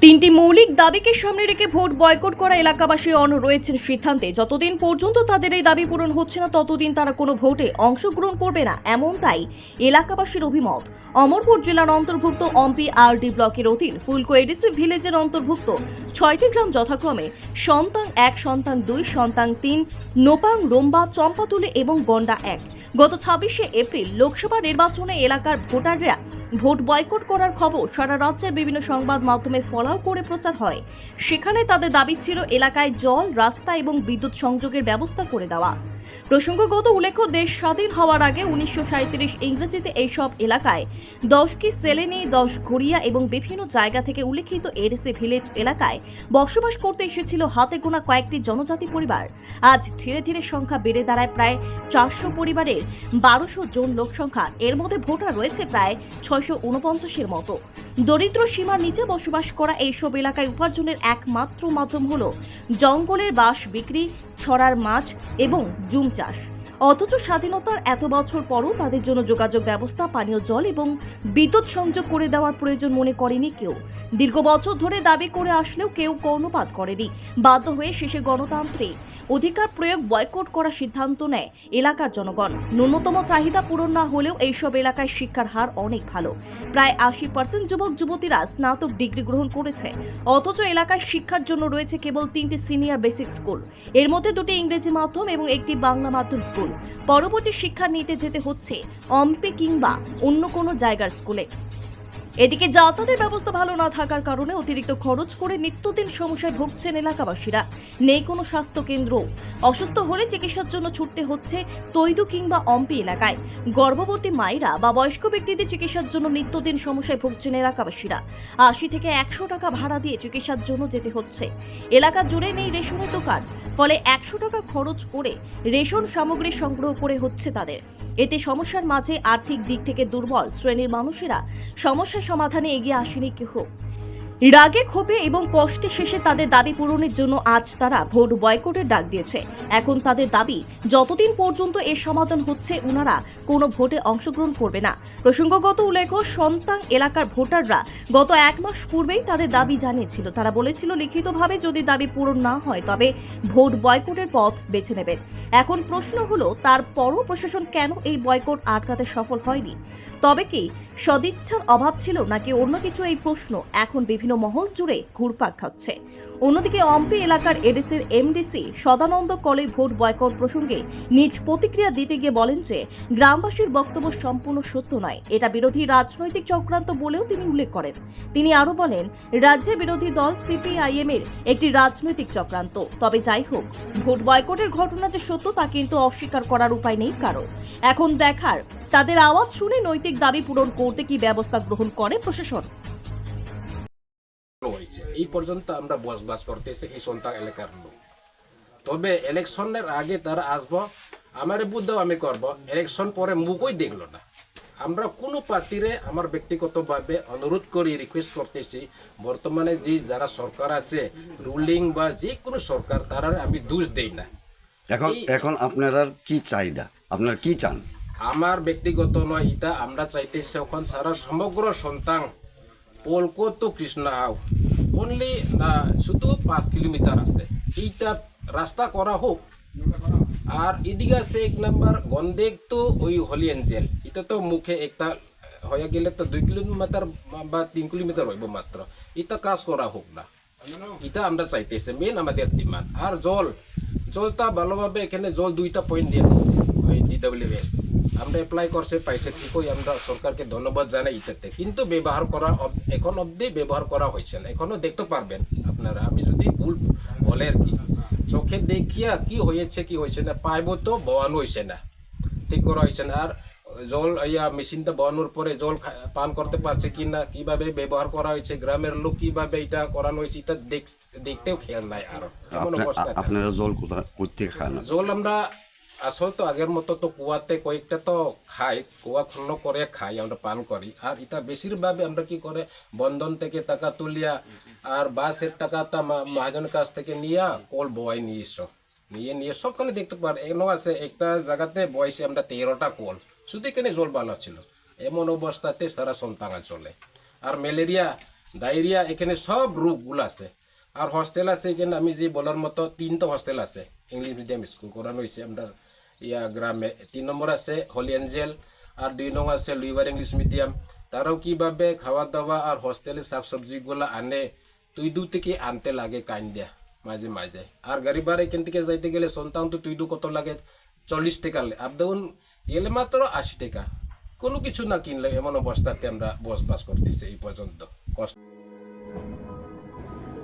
তিনটি মৌলিক দাবিকে সামনে রেখে ভোট বয়কট করা এলাকাবাসী রয়েছেন সিদ্ধান্তে। যতদিন পর্যন্ত তাদের এই দাবি পূরণ হচ্ছে না ততদিন তারা কোনো ভোটে অংশগ্রহণ করবে না, এমনটাই এলাকাবাসীর অভিমত। অমরপুর জেলার অন্তর্ভুক্ত অম্পি আরডি ব্লকের অধীন ফুলকো এডিসি ভিলেজের অন্তর্ভুক্ত 6টি গ্রাম যথাক্রমে সন্তাং 1, সন্তাং 2, সন্তাং 3, নোপাং, রোম্বা, চম্পাতুলি এবং গন্ডা 1। গত 26শে এপ্রিল লোকসভা নির্বাচনে এলাকার ভোটাররা ভোট বয়কট করার খবর সারা রাজ্যের বিভিন্ন সংবাদ মাধ্যমে ফলাও করে প্রচার হয়। সেখানে তাদের দাবি ছিল এলাকায় জল, রাস্তা এবং বিদ্যুৎ সংযোগের ব্যবস্থা করে দেওয়া। প্রসঙ্গগত উল্লেখ্য, দেশ স্বাধীন হওয়ার আগে 1937 ইংরেজিতে এইসব এলাকায় 10 কি সেলেনি, 10 ঘড়িয়া এবং বিভিন্ন জায়গা থেকে উল্লেখিত এডিসি ভিলেজ এলাকায় বসবাস করতে এসেছিল হাতে গোনা কয়েকটি জনজাতি পরিবার। আজ ধীরে ধীরে সংখ্যা বেড়ে দাঁড়ায় প্রায় 400 পরিবারের 1200 জন লোক সংখ্যা। এর মধ্যে ভোটার রয়েছে প্রায় 649-এর মতো। দরিদ্র সীমার নিচে বসবাস করা এইসব এলাকায় উপার্জনের একমাত্র মাধ্যম হলো জঙ্গলের বাঁশ বিক্রি, ছড়ার মাছ এবং জুম চাষ। অথচ স্বাধীনতার এত বছর পরও তাদের জন্য যোগাযোগ ব্যবস্থা, পানীয় জল এবং বিদ্যুৎ সংযোগ করে দেওয়ার প্রয়োজন মনে করেনি কেউ। দীর্ঘ বছর ধরে দাবি করে আসলেও কেউ কর্ণপাত করেনি। বাধ্য হয়ে শেষে গণতান্ত্রিক অধিকার প্রয়োগ বয়কট করার সিদ্ধান্ত নেয় এলাকার জনগণ। ন্যূনতম চাহিদা পূরণ না হলেও এইসব এলাকায় শিক্ষার হার অনেক ভালো। প্রায় 80% যুবক যুবতীরা স্নাতক ডিগ্রি গ্রহণ করেছে। অথচ এলাকায় শিক্ষার জন্য রয়েছে কেবল 3টি সিনিয়র বেসিক স্কুল, এর মধ্যে 2টি ইংরেজি মাধ্যম এবং একটি বাংলা মাধ্যম স্কুল। পরবর্তী শিক্ষা নিতে যেতে হচ্ছে অম্পি কিংবা অন্য কোনো জায়গার স্কুলে। এদিকে যাতায়াতের ব্যবস্থা ভালো না থাকার কারণে অতিরিক্ত খরচ করে নিত্যদিন সমস্যায় ভুগছেন এলাকাবাসীরা। নেই কোনো স্বাস্থ্য কেন্দ্র। অসুস্থ হলে চিকিৎসার জন্য ছুটতে হচ্ছে তৈদু কিংবা অম্পি এলাকায়। গর্ভবতী মায়েরা বা বয়স্ক ব্যক্তিদের চিকিৎসার জন্য নিত্যদিন সমস্যায় ভুগছেন এলাকাবাসীরা। 80 থেকে 100 টাকা ভাড়া দিয়ে চিকিৎসার জন্য যেতে হচ্ছে। এলাকা জুড়ে নেই রেশনের দোকান, ফলে 100 টাকা খরচ করে রেশন সামগ্রী সংগ্রহ করে হচ্ছে তাদের। এতে সমস্যার মাঝে আর্থিক দিক থেকে দুর্বল শ্রেণীর মানুষেরা সমস্যা সমাধানে এগিয়ে আসেনি কেউ। রাগে, ক্ষোভে এবং কষ্টে শেষে তাদের দাবি পূরণের জন্য আজ তারা ভোট বয়কটের ডাক দিয়েছে। এখন তাদের দাবি, যতদিন পর্যন্ত এর সমাধান হচ্ছে ওনারা কোনো ভোটে অংশগ্রহণ করবে না। প্রসঙ্গগত উল্লেখ্য, সন্তাং এলাকার ভোটাররা গত 1 মাস পূর্বেই তাদের দাবি জানিয়েছিল। তারা বলেছিল লিখিতভাবে যদি দাবি পূরণ না হয় তবে ভোট বয়কটের পথ বেছে নেবেন। এখন প্রশ্ন হলো, তারপরও প্রশাসন কেন এই বয়কট আটকাতে সফল হয়নি? তবে কি সদিচ্ছার অভাব ছিল নাকি অন্য কিছু? এই প্রশ্ন এখন বিভিন্ন মহল জুড়ে ঘুরপাক খাচ্ছে। অন্যদিকে অম্পি এলাকার এডিসির এমডিসি সদানন্দ কলে ভোট বয়কট প্রসঙ্গে নিজ প্রতিক্রিয়া দিতে গিয়ে বলেন যে গ্রামবাসীর বক্তব্য সম্পূর্ণ সত্য নয়, এটা বিরোধী রাজনৈতিক চক্রান্ত বলেও তিনি উল্লেখ করেন। তিনি আরো বলেন, রাজ্যের বিরোধী দল সিপিআইএম এর একটি রাজনৈতিক চক্রান্ত। তবে যাই হোক, ভোট বয়কটের ঘটনা যে সত্য তা কিন্তু অস্বীকার করার উপায় নেই কারো। এখন দেখার তাদের আওয়াজ শুনে নৈতিক দাবি পূরণ করতে কি ব্যবস্থা গ্রহণ করে প্রশাসন। হয়েছে এই পর্যন্ত আমরা বসবাস করতেছি এই সন্তান এলাকার লোক। তবে ইলেকশনের আগে তারা আসবো, আমার বুদ্ধ আমি করব, ইলেকশন পরে মুখই দেখলো না। আমরা কোনো পার্টিরে আমার ব্যক্তিগতভাবে অনুরোধ করি, রিকোয়েস্ট করতেছি, বর্তমানে যে যারা সরকার আছে রুলিং বা যে কোনো সরকার, তারা আমি দোষ দেই না। এখন আপনারা কি চাহিদা, আপনারা কি চান? আমার ব্যক্তিগত নয়, এটা আমরা চাইতেছি এখন সারা সমগ্র সন্তান পোলকো তো কৃষ্ণাও অনলি না শুধু 5 কিলোমিটার আছে, এইটা রাস্তা করা হোক। আর এদিকে আছে 1 নম্বর গন্দেক তো ওই হলি এঞ্জেল, এটা তো মুখে একটা হয়ে গেলে তো 2 কিলোমিটার বা 3 কিলোমিটার হইব মাত্র, এটা কাজ করা হোক না। এটা আমরা চাইতেছি, মেন আমাদের ডিমান্ড। আর জলটা ভালোভাবে এখানে জল 2টা পয়েন্ট দিয়ে দিচ্ছে ওই DWS, আমরা অ্যাপ্লাই করছে পাইছে ঠিকই, আমরা সরকারকে ধন্যবাদ জানাই এটাতে, কিন্তু ব্যবহার করা এখন অবধি ব্যবহার করা হয়েছে না। এখনো দেখতে পারবেন আপনারা, আমি যদি ভুল বলে আর কি, চোখে দেখিয়া কি হয়েছে কি হয়েছে না, পাইব তো বওয়ানো হয়েছে না, ঠিক করা হয়েছে না। আর জল মেশিনটা বওয়ানোর পরে জল পান করতে পারছে কি না, কিভাবে ব্যবহার করা হয়েছে, গ্রামের লোক কিভাবে এটা করানো হয়েছে, এটা দেখতেও খেয়াল নাই। আর আপনারা জল কোথা খান? জল আমরা আসল তো আগের মতো তো কুয়াতে কয়েকটা তো খাই, কুয়া খন্ন করে খাই, আমরা পান করি। আর এটা বেশিরভাবে আমরা কি করে বন্ধন থেকে টাকা তুলিয়া আর বাসের টাকাটা মহাজনের কাছ থেকে নিয়ে কল বয় নিয়ে সবখানে দেখতে পার এমন আছে, একটা জায়গাতে বয়সে আমরা 13টা কল, শুধু এখানে জল ভালো ছিল। এমন অবস্থাতে সারা সন্তান চলে। আর ম্যালেরিয়া ডায়রিয়া, এখানে সব রোগগুলো আছে। আর হোস্টেল আছে এখানে, আমি যে বলার মতো 3টা হোস্টেল আছে, ইংলিশ মিডিয়াম স্কুল করানো হয়েছে আমরা গ্রামে। 3 নম্বর আছে হলি এঞ্জেল, আর 2 নম্বর আছে লুইবার ইংলিশ মিডিয়াম। তারাও কিভাবে খাওয়া দাওয়া আর হোস্টেলের শাকসবজিগুলো আনে, তুইদু থেকে আনতে লাগে কাইন্ডিয়া মাঝে মাঝে। আর গাড়ি ভাড়া এখান থেকে যাইতে গেলে সন্তান তো তুইদু কত লাগে, 40 টাকা, আপ ডাউন গেলে মাত্র 80 টাকা। কোনো কিছু না কিনলে এমন অবস্থাতে আমরা বসবাস করতেছি এই পর্যন্ত কষ্ট।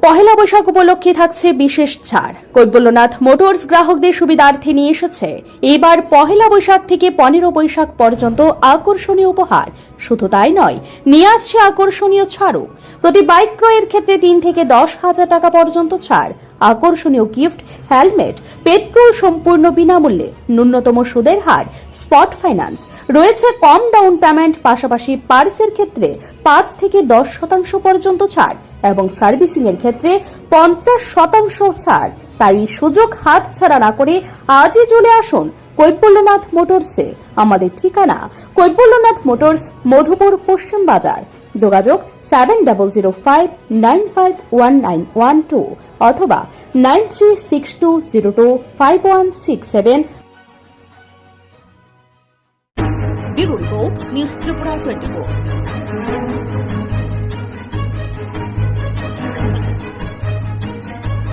পহেলা বৈশাখ উপলক্ষে থাকছে বিশেষ ছাড়। কৈবল্যনাথ মোটরস গ্রাহকদের সুবিধার্থে নিয়ে এসেছে এবার পহেলা বৈশাখ থেকে 15 বৈশাখ পর্যন্ত আকর্ষণীয় উপহার। শুধু তাই নয়, নিয়ে আসছে আকর্ষণীয় ছাড়ও। প্রতি বাইক ক্রয়ের ক্ষেত্রে 3 থেকে 10,000 টাকা পর্যন্ত ছাড়, আকর্ষণীয় গিফট, হেলমেট, পেট্রোল সম্পূর্ণ বিনামূল্যে, ন্যূনতম সুদের হার, স্পট ফাইন্যান্স, রয়েছে কম ডাউন পেমেন্ট, পাশাপাশি পার্সের ক্ষেত্রে 5 থেকে 10% পর্যন্ত ছাড় এবং সার্ভিসিং এর ক্ষেত্রে 50% ছাড়। তাই সুযোগ হাত ছাড়া না করে আজই চলে আসুন কৈবল্যনাথ মোটরসে। আমাদের ঠিকানা কৈবল্যনাথ মোটরস, মধুপুর, পশ্চিম বাজার। যোগাযোগ 7005951912 অথবা 9362025167। Bureau report, news Tripura 24।